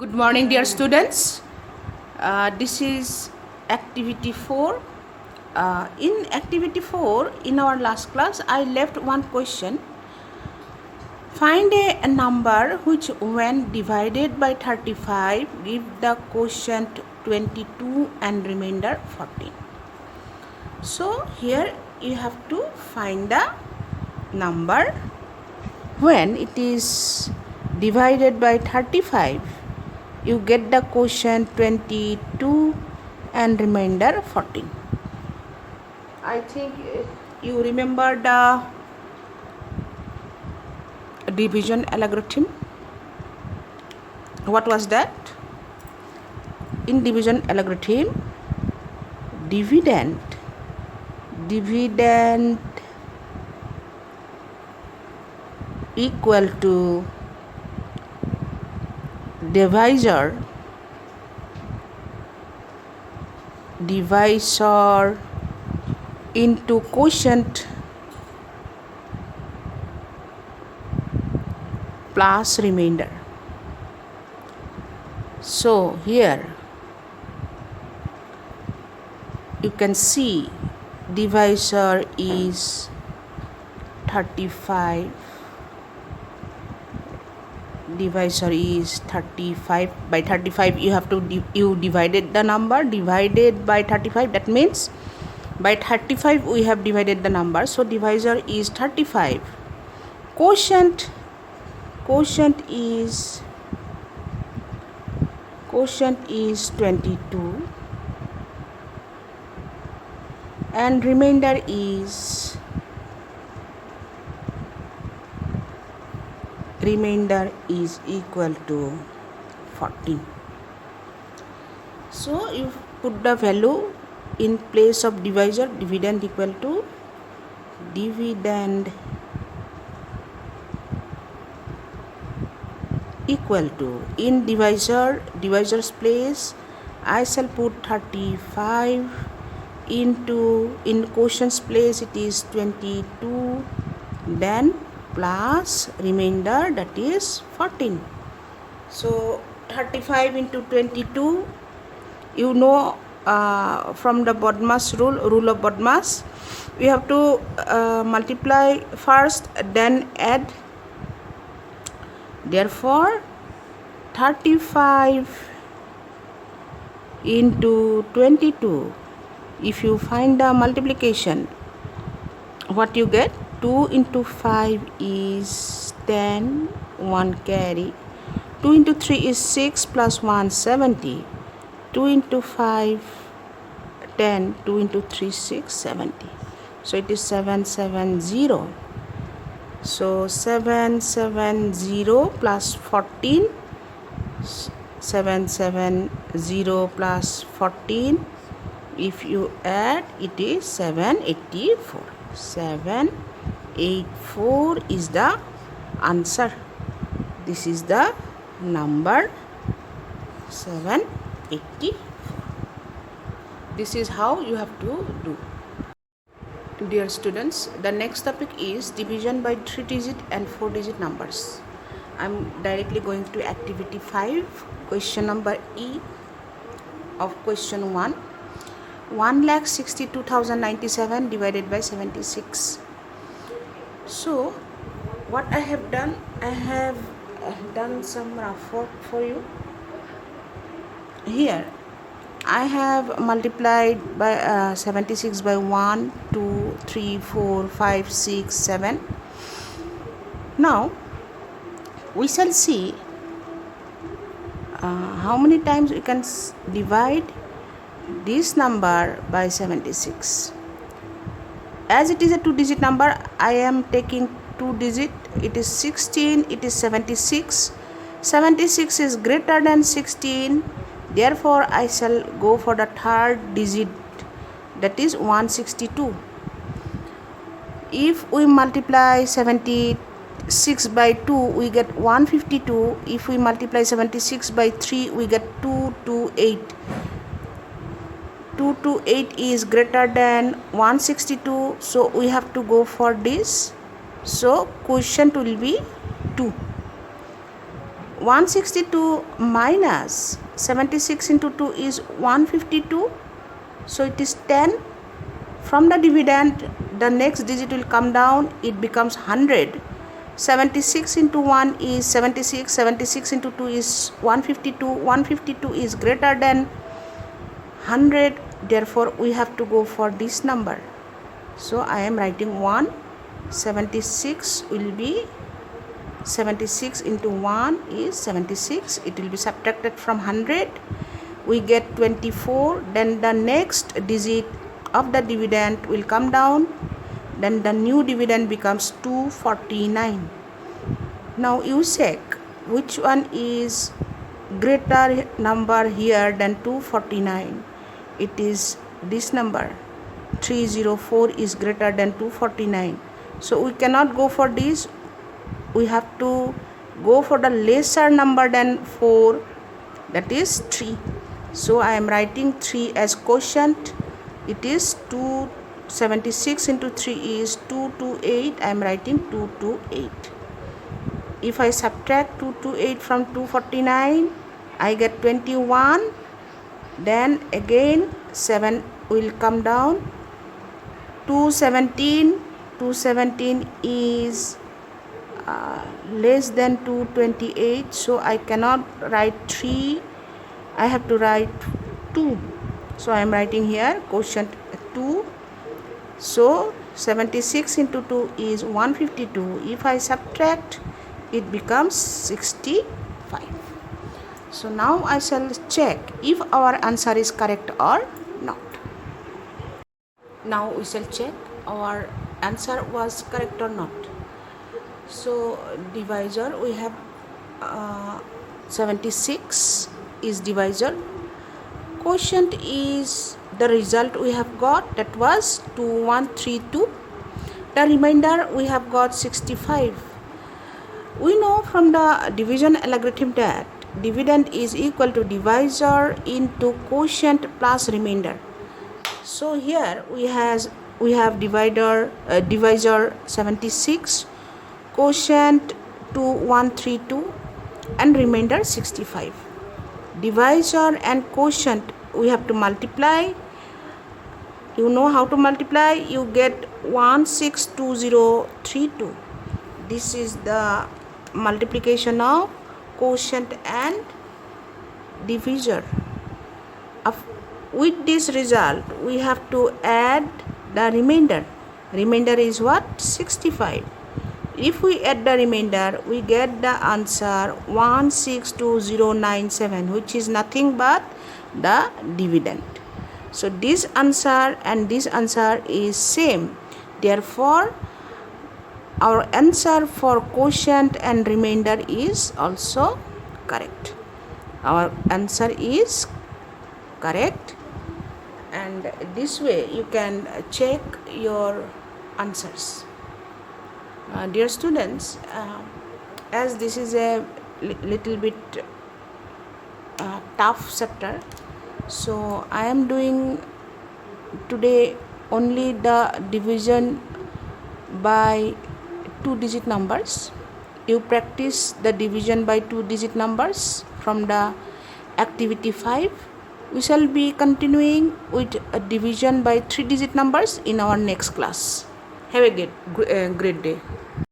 Good morning, dear students. This is activity 4. In activity 4, in our last class, I left one question. Find a number which, when divided by 35, give the quotient 22 and remainder 14. So, here you have to find the number when it is divided by 35. You get the quotient 22 and remainder 14. I think you remember the division algorithm. What was that? In division algorithm, dividend equal to divisor into quotient plus remainder. So here you can see divisor is 35. Divisor is 35. By 35 you have to you divided the number divided by 35. That means by 35 we have divided the number, so divisor is 35. Quotient is 22 and remainder is equal to 14. So you put the value in place of divisor. Dividend equal to in divisor's place I shall put 35 into, in quotient's place it is 22, then plus remainder, that is 14. So 35 into 22, you know from the BODMAS rule of BODMAS, we have to multiply first then add. Therefore 35 into 22, if you find the multiplication, what you get? 2 into 5 is 10, 1 carry. 2 into 3 is 6 plus 1, 70. 2 into 5, 10. 2 into 3, 6, 70. So it is 770. So 770 plus 14. 770 plus 14. If you add, it is 784. 784 is the answer. This is the number 784. This is how you have to do. Dear students, the next topic is division by 3-digit and 4-digit numbers. I am directly going to activity 5, question number E of question 1. 1,62,097 divided by 76. So what I have done, I have done some rough work for you. Here I have multiplied by 76 by 1, 2, 3, 4, 5, 6, 7. Now we shall see how many times we can divide this number by 76. As it is a 2-digit number, I am taking 2 digit. It is 16, it is 76. 76 is greater than 16. Therefore, I shall go for the 3rd digit, that is 162. If we multiply 76 by 2, we get 152. If we multiply 76 by 3, we get 228. 228 is greater than 162, so we have to go for this. So quotient will be 2. 162 minus 76 into 2 is 152. So it is 10. From the dividend, the next digit will come down. It becomes 100. 76 into 1 is 76. 76 into 2 is 152. 152 is greater than 100. Therefore, we have to go for this number. So I am writing 1. 76 will be 76 into 1 is 76. It will be subtracted from 100. We get 24. Then the next digit of the dividend will come down. Then the new dividend becomes 249. Now you check which one is greater number here than 249. It is this number. 304 is greater than 249. So we cannot go for this. We have to go for the lesser number than 4, that is 3. So I am writing 3 as quotient. It is 276 into 3 is 228. I am writing 228. If I subtract 228 from 249, I get 21. Then again 7 will come down. 217 is less than 228, so I cannot write 3. I have to write 2. So I am writing here quotient 2. So 76 into 2 is 152. If I subtract, it becomes 65. So now I shall check if our answer is correct or not. Now we shall check our answer was correct or not. So divisor, we have 76 is divisor. Quotient is the result we have got, that was 2132. The remainder we have got 65. We know from the division algorithm that dividend is equal to divisor into quotient plus remainder. So here we have divisor 76, quotient 2132, and remainder 65. Divisor and quotient we have to multiply. You know how to multiply. You get 162032. This is the multiplication of quotient and divisor. With this result, we have to add the remainder. Remainder is what? 65. If we add the remainder, we get the answer 162097, which is nothing but the dividend. So this answer and this answer is same. Therefore, our answer for quotient and remainder is also correct. Our answer is correct, and this way you can check your answers. Dear students, as this is a little bit tough chapter, so I am doing today only the division by 2-digit numbers. You practice the division by 2-digit numbers from the activity 5. We shall be continuing with a division by 3-digit numbers in our next class. Have a great day.